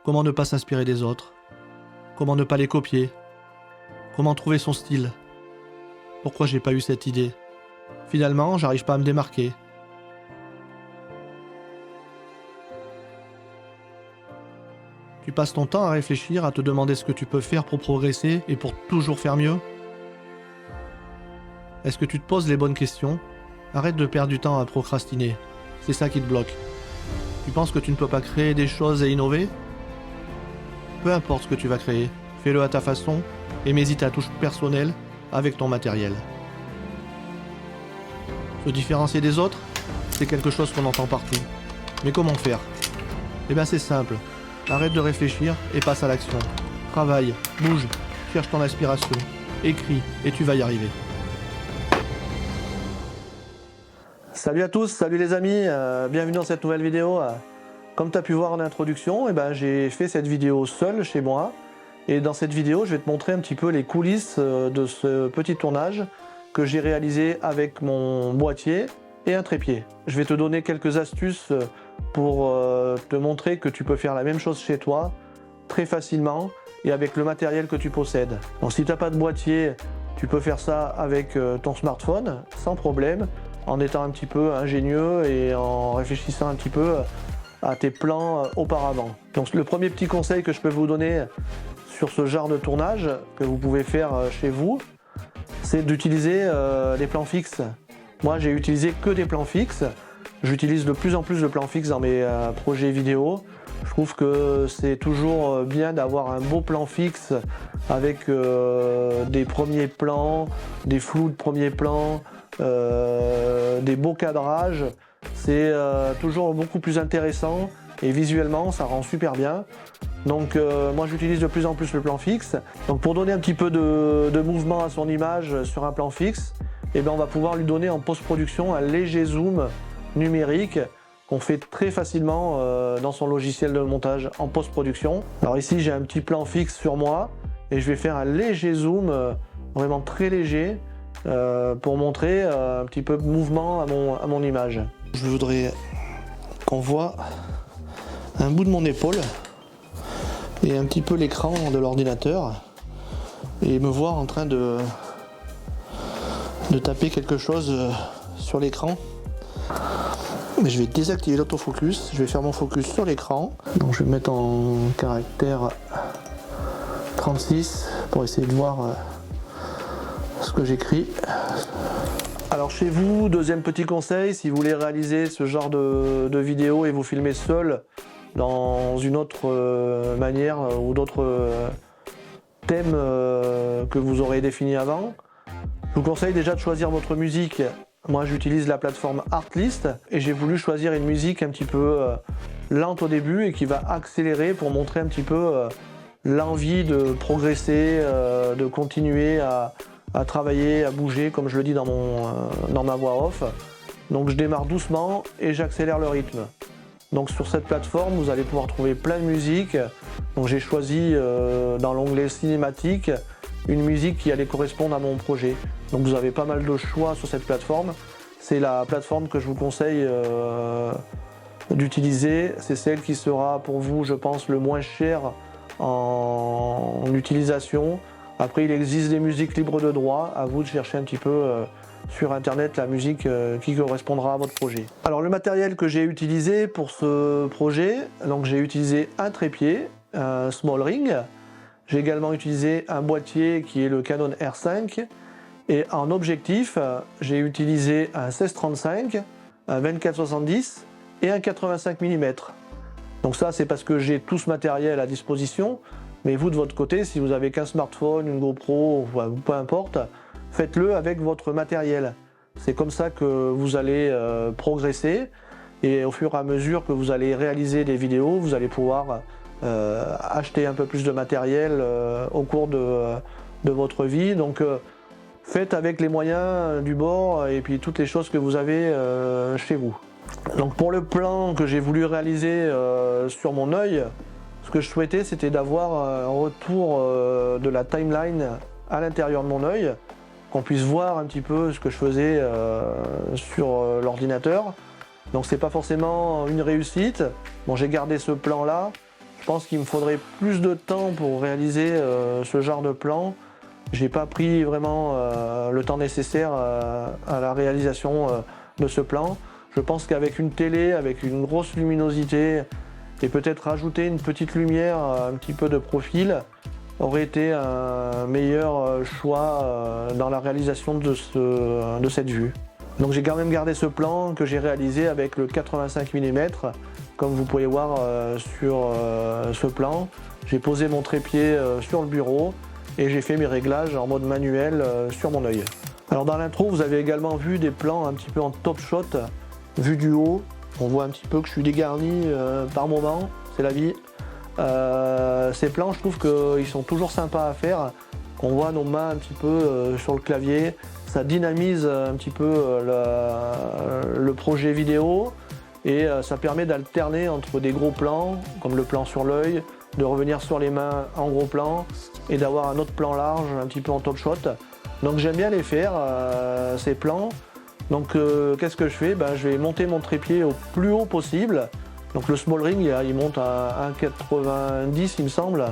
Comment ne pas s'inspirer des autres? Comment ne pas les copier? Comment trouver son style? Pourquoi j'ai pas eu cette idée? Finalement, j'arrive pas à me démarquer. Tu passes ton temps à réfléchir, à te demander ce que tu peux faire pour progresser et pour toujours faire mieux? Est-ce que tu te poses les bonnes questions? Arrête de perdre du temps à procrastiner. C'est ça qui te bloque. Tu penses que tu ne peux pas créer des choses et innover? Peu importe ce que tu vas créer, fais-le à ta façon et mets-y ta touche personnelle avec ton matériel. Se différencier des autres, c'est quelque chose qu'on entend partout. Mais comment faire? Eh bien c'est simple. Arrête de réfléchir et passe à l'action. Travaille, bouge, cherche ton inspiration, écris et tu vas y arriver. Salut à tous, salut les amis, bienvenue dans cette nouvelle vidéo. Comme tu as pu voir en introduction, j'ai fait cette vidéo seul chez moi. Et dans cette vidéo, je vais te montrer un petit peu les coulisses de ce petit tournage que j'ai réalisé avec mon boîtier et un trépied. Je vais te donner quelques astuces pour te montrer que tu peux faire la même chose chez toi très facilement et avec le matériel que tu possèdes. Donc si tu n'as pas de boîtier, tu peux faire ça avec ton smartphone sans problème, en étant un petit peu ingénieux et en réfléchissant un petit peu à tes plans auparavant. Donc le premier petit conseil que je peux vous donner sur ce genre de tournage que vous pouvez faire chez vous, c'est d'utiliser les plans fixes. Moi j'ai utilisé que des plans fixes. J'utilise de plus en plus de plans fixes dans mes projets vidéo. Je trouve que c'est toujours bien d'avoir un beau plan fixe avec des premiers plans, des flous de premiers plans, des beaux cadrages. C'est toujours beaucoup plus intéressant et visuellement ça rend super bien. Donc moi j'utilise de plus en plus le plan fixe. Donc pour donner un petit peu de mouvement à son image sur un plan fixe, on va pouvoir lui donner en post-production un léger zoom numérique qu'on fait très facilement dans son logiciel de montage en post-production. Alors ici j'ai un petit plan fixe sur moi et je vais faire un léger zoom, vraiment très léger, pour montrer un petit peu de mouvement à mon image. Je voudrais qu'on voit un bout de mon épaule et un petit peu l'écran de l'ordinateur et me voir en train de taper quelque chose sur l'écran. Mais je vais désactiver l'autofocus, je vais faire mon focus sur l'écran. Donc je vais mettre en caractère 36 pour essayer de voir ce que j'écris. Alors chez vous, deuxième petit conseil, si vous voulez réaliser ce genre de vidéo et vous filmer seul dans une autre manière ou d'autres thèmes que vous aurez définis avant, je vous conseille déjà de choisir votre musique. Moi j'utilise la plateforme Artlist et j'ai voulu choisir une musique un petit peu lente au début et qui va accélérer pour montrer un petit peu l'envie de progresser, de continuer à travailler, à bouger comme je le dis dans ma voix off. Donc je démarre doucement et j'accélère le rythme. Donc sur cette plateforme vous allez pouvoir trouver plein de musiques. Donc j'ai choisi dans l'onglet cinématique une musique qui allait correspondre à mon projet. Donc vous avez pas mal de choix sur cette plateforme. C'est la plateforme que je vous conseille d'utiliser. C'est celle qui sera pour vous, je pense, le moins cher en utilisation. Après, il existe des musiques libres de droit. À vous de chercher un petit peu sur internet la musique qui correspondra à votre projet. Alors le matériel que j'ai utilisé pour ce projet, donc j'ai utilisé un trépied, un small ring. J'ai également utilisé un boîtier qui est le Canon R5 et en objectif j'ai utilisé un 16-35, un 24-70 et un 85 mm. Donc ça c'est parce que j'ai tout ce matériel à disposition, mais vous de votre côté, si vous n'avez qu'un smartphone, une GoPro, ou peu importe, faites-le avec votre matériel. C'est comme ça que vous allez progresser et au fur et à mesure que vous allez réaliser des vidéos, vous allez pouvoir acheter un peu plus de matériel au cours de votre vie. Donc faites avec les moyens du bord et puis toutes les choses que vous avez chez vous. Donc pour le plan que j'ai voulu réaliser sur mon œil, ce que je souhaitais c'était d'avoir un retour de la timeline à l'intérieur de mon œil, qu'on puisse voir un petit peu ce que je faisais sur l'ordinateur. Donc c'est pas forcément une réussite. Bon, j'ai gardé ce plan là. Je pense qu'il me faudrait plus de temps pour réaliser ce genre de plan. J'ai pas pris vraiment le temps nécessaire à la réalisation de ce plan. Je pense qu'avec une télé, avec une grosse luminosité et peut-être rajouter une petite lumière, un petit peu de profil, aurait été un meilleur choix dans la réalisation de cette vue. Donc j'ai quand même gardé ce plan que j'ai réalisé avec le 85 mm. Comme vous pouvez voir sur ce plan, j'ai posé mon trépied sur le bureau et j'ai fait mes réglages en mode manuel sur mon œil. Alors dans l'intro, vous avez également vu des plans un petit peu en top shot, vu du haut. On voit un petit peu que je suis dégarni par moment, c'est la vie. Ces plans, je trouve qu'ils sont toujours sympas à faire. On voit nos mains un petit peu sur le clavier. Ça dynamise un petit peu le projet vidéo et ça permet d'alterner entre des gros plans, comme le plan sur l'œil, de revenir sur les mains en gros plan et d'avoir un autre plan large, un petit peu en top shot. Donc j'aime bien les faire, ces plans. Donc qu'est-ce que je fais? Je vais monter mon trépied au plus haut possible. Donc le small ring, il monte à 1,90 il me semble.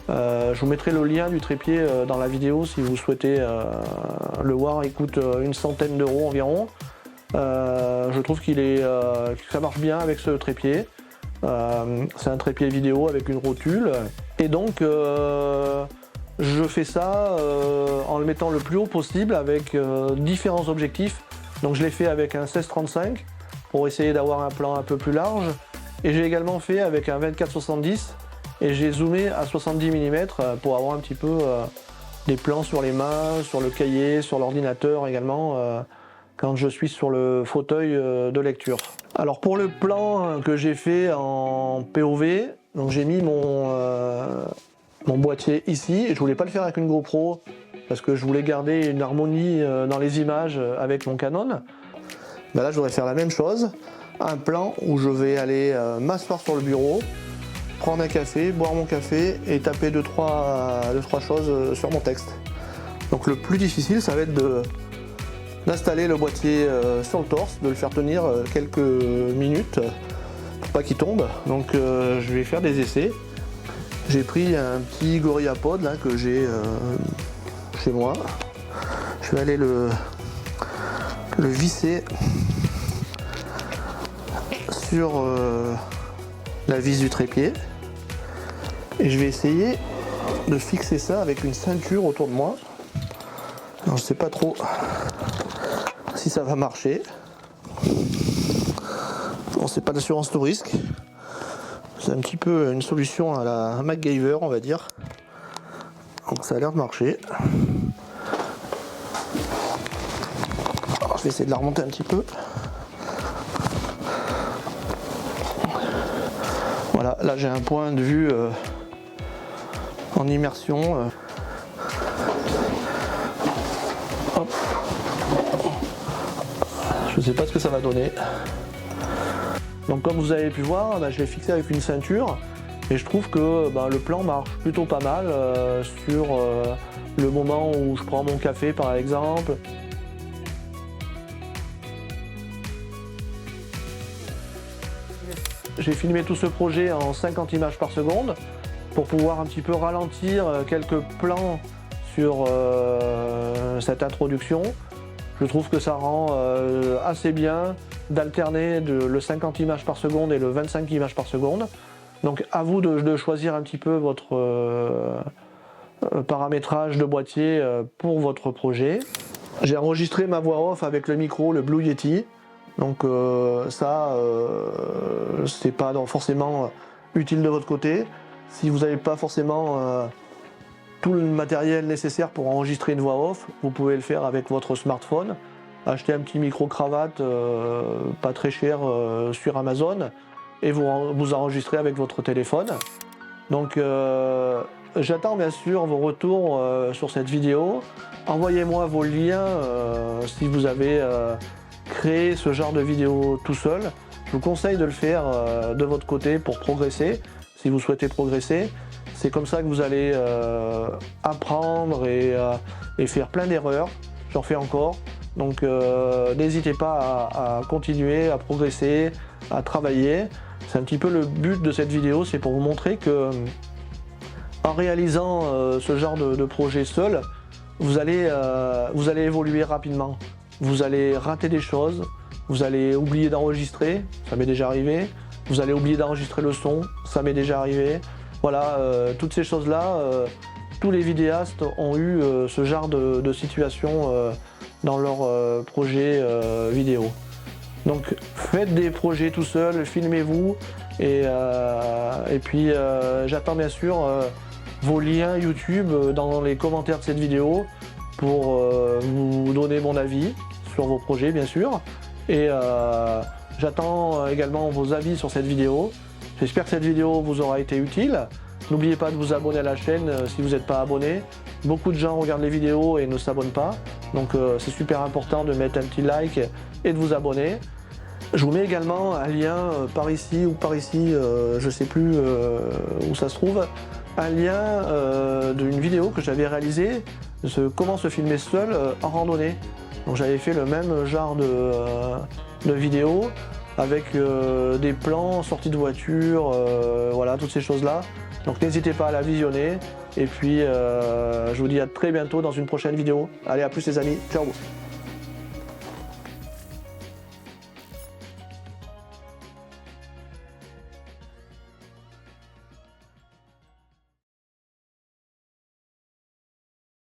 Je vous mettrai le lien du trépied dans la vidéo si vous souhaitez le voir. Il coûte une centaine d'euros environ. Je trouve que ça marche bien avec ce trépied. C'est un trépied vidéo avec une rotule. Et donc je fais ça en le mettant le plus haut possible avec différents objectifs. Donc je l'ai fait avec un 16-35 pour essayer d'avoir un plan un peu plus large. Et j'ai également fait avec un 24-70 et j'ai zoomé à 70 mm pour avoir un petit peu des plans sur les mains, sur le cahier, sur l'ordinateur également quand je suis sur le fauteuil de lecture. Alors pour le plan que j'ai fait en POV, donc j'ai mis mon boîtier ici. Je voulais pas le faire avec une GoPro parce que je voulais garder une harmonie dans les images avec mon Canon. Là je voudrais faire la même chose, un plan où je vais aller m'asseoir sur le bureau, prendre un café, boire mon café et taper deux, trois choses sur mon texte. Donc le plus difficile, ça va être d'installer le boîtier sur le torse, de le faire tenir quelques minutes pour pas qu'il tombe. Donc je vais faire des essais. J'ai pris un petit GorillaPod là, que j'ai chez moi. Je vais aller le visser sur la vis du trépied et je vais essayer de fixer ça avec une ceinture autour de moi. Alors, je sais pas trop si ça va marcher. Bon, c'est pas d'assurance tout risque. C'est un petit peu une solution à la MacGyver, on va dire. Donc ça a l'air de marcher. Alors, je vais essayer de la remonter un petit peu. Voilà, là j'ai un point de vue en immersion. Hop. Je ne sais pas ce que ça va donner. Donc comme vous avez pu voir, je l'ai fixé avec une ceinture et je trouve que le plan marche plutôt pas mal sur le moment où je prends mon café par exemple. J'ai filmé tout ce projet en 50 images par seconde pour pouvoir un petit peu ralentir quelques plans sur cette introduction. Je trouve que ça rend assez bien d'alterner le 50 images par seconde et le 25 images par seconde. Donc à vous de choisir un petit peu votre paramétrage de boîtier pour votre projet. J'ai enregistré ma voix off avec le micro, le Blue Yeti. Donc c'est pas forcément utile de votre côté. Si vous n'avez pas forcément tout le matériel nécessaire pour enregistrer une voix off, vous pouvez le faire avec votre smartphone. Acheter un petit micro-cravate pas très cher sur Amazon et vous enregistrez avec votre téléphone. Donc j'attends bien sûr vos retours sur cette vidéo. Envoyez-moi vos liens si vous avez créé ce genre de vidéo tout seul. Je vous conseille de le faire de votre côté pour progresser, si vous souhaitez progresser. C'est comme ça que vous allez apprendre et faire plein d'erreurs. J'en fais encore. Donc n'hésitez pas à continuer, à progresser, à travailler. C'est un petit peu le but de cette vidéo, c'est pour vous montrer que en réalisant ce genre de projet seul, vous allez évoluer rapidement. Vous allez rater des choses, vous allez oublier d'enregistrer, ça m'est déjà arrivé. Vous allez oublier d'enregistrer le son, ça m'est déjà arrivé. Voilà, toutes ces choses-là, tous les vidéastes ont eu ce genre de situation dans leur projet vidéo. Donc faites des projets tout seul, filmez-vous et puis j'attends bien sûr vos liens YouTube dans les commentaires de cette vidéo pour vous donner mon avis sur vos projets bien sûr. Et j'attends également vos avis sur cette vidéo. J'espère que cette vidéo vous aura été utile. N'oubliez pas de vous abonner à la chaîne si vous n'êtes pas abonné. Beaucoup de gens regardent les vidéos et ne s'abonnent pas. Donc c'est super important de mettre un petit like et de vous abonner. Je vous mets également un lien par ici ou par ici, je ne sais plus où ça se trouve, un lien d'une vidéo que j'avais réalisée de comment se filmer seul en randonnée. Donc j'avais fait le même genre de vidéo avec des plans, sorties de voiture, voilà, toutes ces choses-là. Donc n'hésitez pas à la visionner. Et puis je vous dis à très bientôt dans une prochaine vidéo. Allez, à plus les amis, ciao!